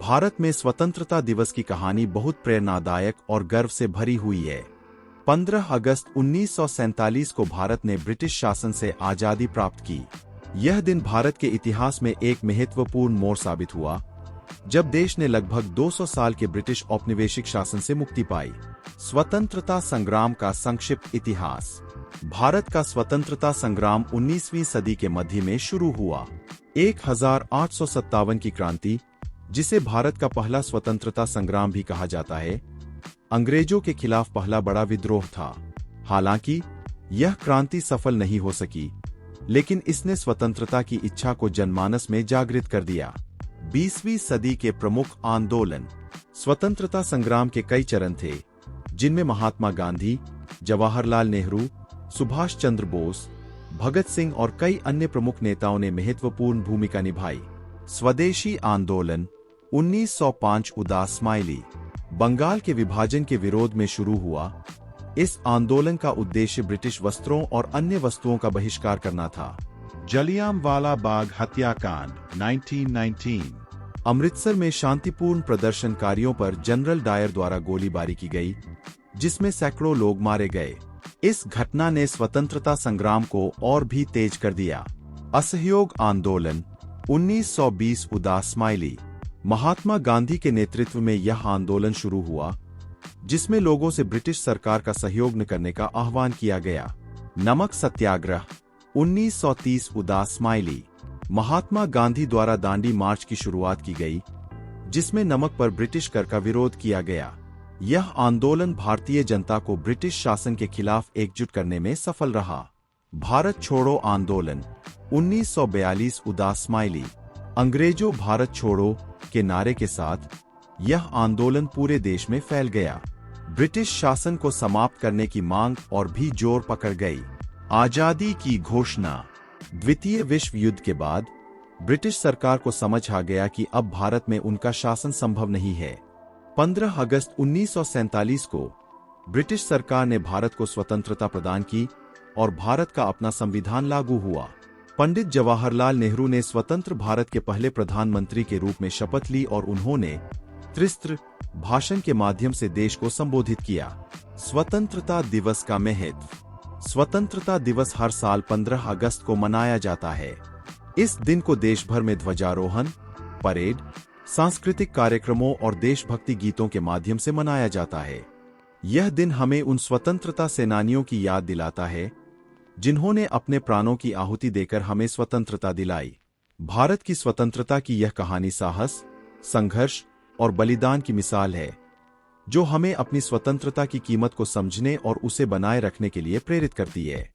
भारत में स्वतंत्रता दिवस की कहानी बहुत प्रेरणादायक और गर्व से भरी हुई है। 15 अगस्त 1947 को भारत ने ब्रिटिश शासन से आजादी प्राप्त की। यह दिन भारत के इतिहास में एक महत्वपूर्ण मोड़ साबित हुआ, जब देश ने लगभग 200 साल के ब्रिटिश औपनिवेशिक शासन से मुक्ति पाई। स्वतंत्रता संग्राम का संक्षिप्त इतिहास। भारत का स्वतंत्रता संग्राम 19वीं सदी के मध्य में शुरू हुआ। 1857 की क्रांति, जिसे भारत का पहला स्वतंत्रता संग्राम भी कहा जाता है, अंग्रेजों के खिलाफ पहला बड़ा विद्रोह था। हालांकि यह क्रांति सफल नहीं हो सकी, लेकिन इसने स्वतंत्रता की इच्छा को जनमानस में जागृत कर दिया। 20वीं सदी के प्रमुख आंदोलन। स्वतंत्रता संग्राम के कई चरण थे, जिनमें महात्मा गांधी, जवाहरलाल नेहरू, सुभाष चंद्र बोस, भगत सिंह और कई अन्य प्रमुख नेताओं ने महत्वपूर्ण भूमिका निभाई। स्वदेशी आंदोलन 1905 उदास स्माइली, बंगाल के विभाजन के विरोध में शुरू हुआ। इस आंदोलन का उद्देश्य ब्रिटिश वस्त्रों और अन्य वस्तुओं का बहिष्कार करना था। जलियांवाला बाग हत्याकांड 1919। अमृतसर में शांतिपूर्ण प्रदर्शनकारियों पर जनरल डायर द्वारा गोलीबारी की गई, जिसमें सैकड़ों लोग मारे गए। इस घटना ने स्वतंत्रता संग्राम को और भी तेज कर दिया। असहयोग आंदोलन 1920 उदास स्माइली, महात्मा गांधी के नेतृत्व में यह आंदोलन शुरू हुआ, जिसमें लोगों से ब्रिटिश सरकार का सहयोग न करने का आह्वान किया गया। नमक सत्याग्रह 1930 उदास स्माइली, महात्मा गांधी द्वारा दांडी मार्च की शुरुआत की गई, जिसमें नमक पर ब्रिटिश कर का विरोध किया गया। यह आंदोलन भारतीय जनता को ब्रिटिश शासन के खिलाफ एकजुट करने में सफल रहा। भारत छोड़ो आंदोलन 1942 उदास स्माइली, अंग्रेजों भारत छोड़ो के नारे के साथ यह आंदोलन पूरे देश में फैल गया। ब्रिटिश शासन को समाप्त करने की मांग और भी जोर पकड़ गई। आजादी की घोषणा। द्वितीय विश्व युद्ध के बाद ब्रिटिश सरकार को समझ आ गया कि अब भारत में उनका शासन संभव नहीं है। 15 अगस्त 1947 को ब्रिटिश सरकार ने भारत को स्वतंत्रता प्रदान की और भारत का अपना संविधान लागू हुआ। पंडित जवाहरलाल नेहरू ने स्वतंत्र भारत के पहले प्रधानमंत्री के रूप में शपथ ली और उन्होंने त्रिस्त्र भाषण के माध्यम से देश को संबोधित किया। स्वतंत्रता दिवस का महत्व। स्वतंत्रता दिवस हर साल 15 अगस्त को मनाया जाता है। इस दिन को देश भर में ध्वजारोहण, परेड, सांस्कृतिक कार्यक्रमों और देशभक्ति गीतों के माध्यम से मनाया जाता है। यह दिन हमें उन स्वतंत्रता सेनानियों की याद दिलाता है, जिन्होंने अपने प्राणों की आहुति देकर हमें स्वतंत्रता दिलाई। भारत की स्वतंत्रता की यह कहानी साहस, संघर्ष और बलिदान की मिसाल है, जो हमें अपनी स्वतंत्रता की कीमत को समझने और उसे बनाए रखने के लिए प्रेरित करती है।